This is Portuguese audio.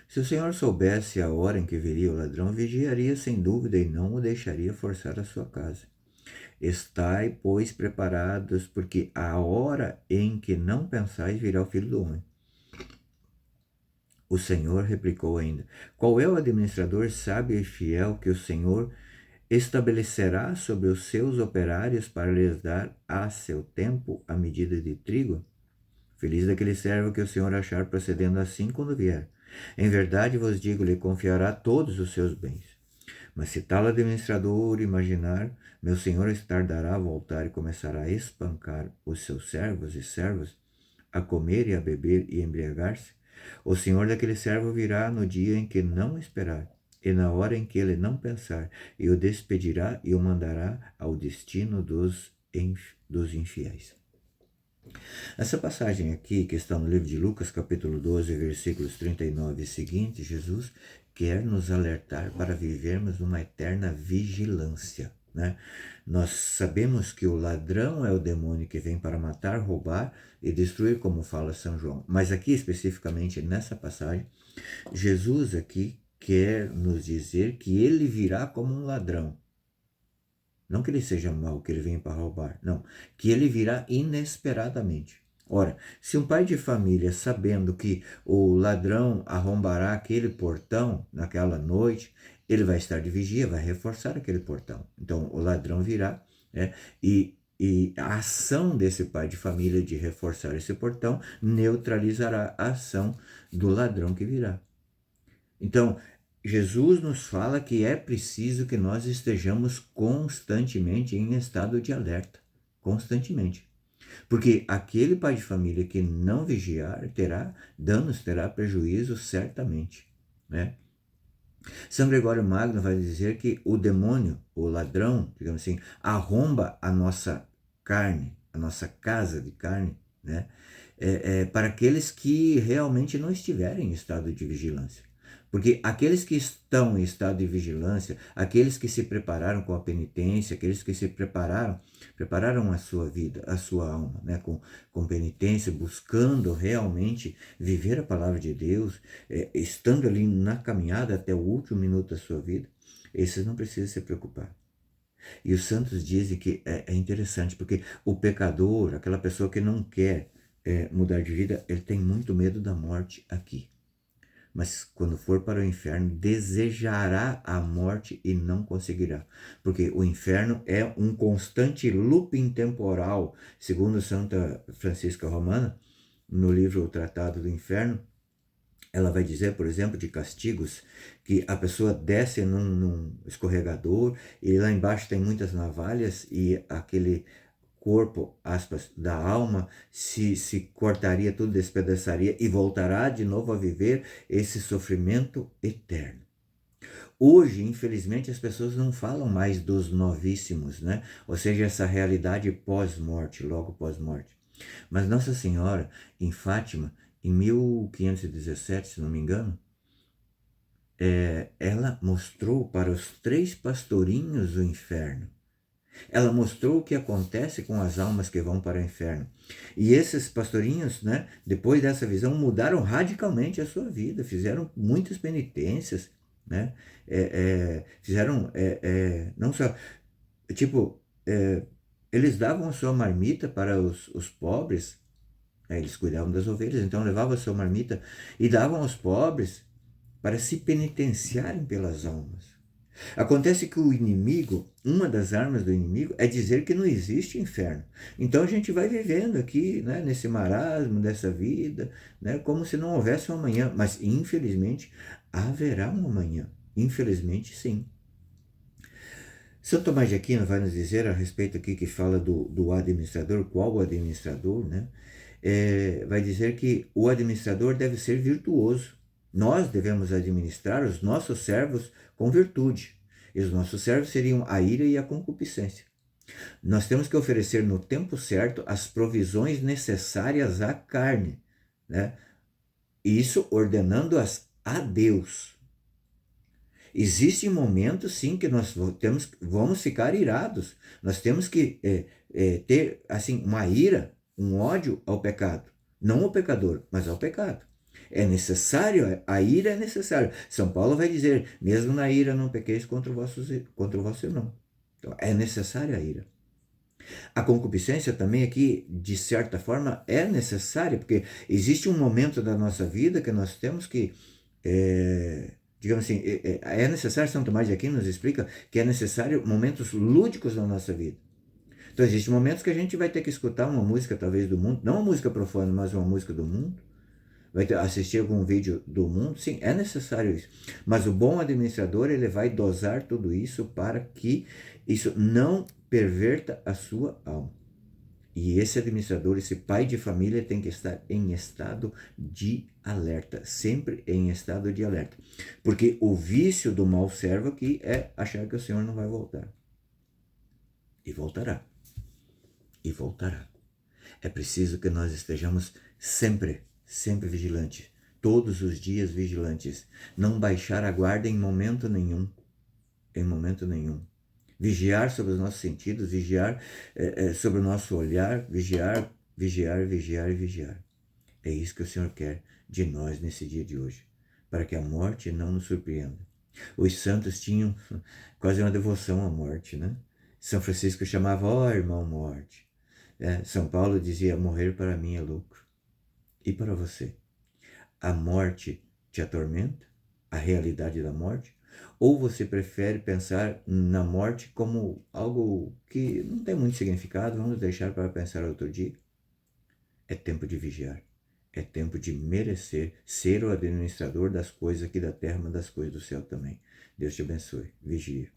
Se o Senhor soubesse a hora em que viria o ladrão, vigiaria sem dúvida e não o deixaria forçar a sua casa. Estai, pois, preparados, porque a hora em que não pensais virá o Filho do Homem. O Senhor replicou ainda: Qual é o administrador sábio e fiel que o Senhor estabelecerá sobre os seus operários para lhes dar a seu tempo a medida de trigo? Feliz daquele servo que o Senhor achar procedendo assim quando vier. Em verdade vos digo, lhe confiará todos os seus bens. Mas se tal administrador imaginar, meu senhor tardará a voltar e começará a espancar os seus servos e servas, a comer e a beber e embriagar-se, o senhor daquele servo virá no dia em que não esperar, e na hora em que ele não pensar, e o despedirá e o mandará ao destino dos infiéis. Essa passagem aqui, que está no livro de Lucas, capítulo 12, versículos 39 e seguinte, Jesus quer nos alertar para vivermos numa eterna vigilância, né? Nós sabemos que o ladrão é o demônio que vem para matar, roubar e destruir, como fala São João. Mas aqui, especificamente nessa passagem, Jesus aqui quer nos dizer que ele virá como um ladrão. Não que ele seja mau, que ele venha para roubar, não. Que ele virá inesperadamente. Ora, se um pai de família, sabendo que o ladrão arrombará aquele portão naquela noite, ele vai estar de vigia, vai reforçar aquele portão. Então, o ladrão virá, né? E a ação desse pai de família de reforçar esse portão neutralizará a ação do ladrão que virá. Então, Jesus nos fala que é preciso que nós estejamos constantemente em estado de alerta, constantemente. Porque aquele pai de família que não vigiar terá danos, terá prejuízo certamente, né? São Gregório Magno vai dizer que o demônio, o ladrão, digamos assim, arromba a nossa carne, a nossa casa de carne, né? Para aqueles que realmente não estiverem em estado de vigilância. Porque aqueles que estão em estado de vigilância, aqueles que se prepararam com a penitência, aqueles que se prepararam a sua vida, a sua alma, né? Com penitência, buscando realmente viver a palavra de Deus, estando ali na caminhada até o último minuto da sua vida, esses não precisam se preocupar. E os santos dizem que é interessante, porque o pecador, aquela pessoa que não quer mudar de vida, ele tem muito medo da morte aqui. Mas quando for para o inferno, desejará a morte e não conseguirá. Porque o inferno é um constante looping temporal, segundo Santa Francisca Romana, no livro O Tratado do Inferno. Ela vai dizer, por exemplo, de castigos, que a pessoa desce num escorregador e lá embaixo tem muitas navalhas e aquele corpo, aspas, da alma se cortaria, tudo despedaçaria e voltará de novo a viver esse sofrimento eterno. Hoje, infelizmente, as pessoas não falam mais dos novíssimos, né? Ou seja, essa realidade pós-morte, logo pós-morte. Mas Nossa Senhora, em Fátima, em 1517, se não me engano, ela mostrou para os 3 pastorinhos o inferno. Ela mostrou o que acontece com as almas que vão para o inferno. E esses pastorinhos, né, depois dessa visão, mudaram radicalmente a sua vida, fizeram muitas penitências, né, fizeram, não só, tipo, eles davam a sua marmita para os pobres, eles cuidavam das ovelhas, então levavam a sua marmita e davam aos pobres para se penitenciarem pelas almas. Acontece que o inimigo, uma das armas do inimigo é dizer que não existe inferno. Então a gente vai vivendo aqui, né, nesse marasmo dessa vida, né, como se não houvesse um amanhã. Mas infelizmente haverá um amanhã. Infelizmente sim. São Tomás de Aquino vai nos dizer a respeito aqui que fala do administrador, qual o administrador, né? Vai dizer que o administrador deve ser virtuoso. Nós devemos administrar os nossos servos com virtude. E os nossos servos seriam a ira e a concupiscência. Nós temos que oferecer no tempo certo as provisões necessárias à carne, né? Isso ordenando-as a Deus. Existem momentos, sim, que nós vamos ficar irados. Nós temos que ter assim, uma ira, um ódio ao pecado. Não ao pecador, mas ao pecado. É necessário, a ira é necessária. São Paulo vai dizer, mesmo na ira não pequeis contra o vosso irmão. Então, é necessária a ira. A concupiscência também aqui, de certa forma, é necessária, porque existe um momento da nossa vida que nós temos que, digamos assim, é necessário, São Tomás de Aquino nos explica que é necessário momentos lúdicos na nossa vida. Então, existem momentos que a gente vai ter que escutar uma música, talvez, do mundo, não uma música profana, mas uma música do mundo, vai ter, assistir algum vídeo do mundo, sim, é necessário isso. Mas o bom administrador, ele vai dosar tudo isso para que isso não perverta a sua alma. E esse administrador, esse pai de família tem que estar em estado de alerta, sempre em estado de alerta. Porque o vício do mau servo aqui é achar que o Senhor não vai voltar. E voltará. E voltará. É preciso que nós estejamos sempre vigilantes, todos os dias vigilantes, não baixar a guarda em momento nenhum, vigiar sobre os nossos sentidos, vigiar sobre o nosso olhar, vigiar. É isso que o Senhor quer de nós nesse dia de hoje, para que a morte não nos surpreenda. Os santos tinham quase uma devoção à morte, né? São Francisco chamava, ó irmão morte. São Paulo dizia, morrer para mim é lucro. E para você? A morte te atormenta? A realidade da morte? Ou você prefere pensar na morte como algo que não tem muito significado, vamos deixar para pensar outro dia? É tempo de vigiar. É tempo de merecer ser o administrador das coisas aqui da terra, mas das coisas do céu também. Deus te abençoe. Vigia.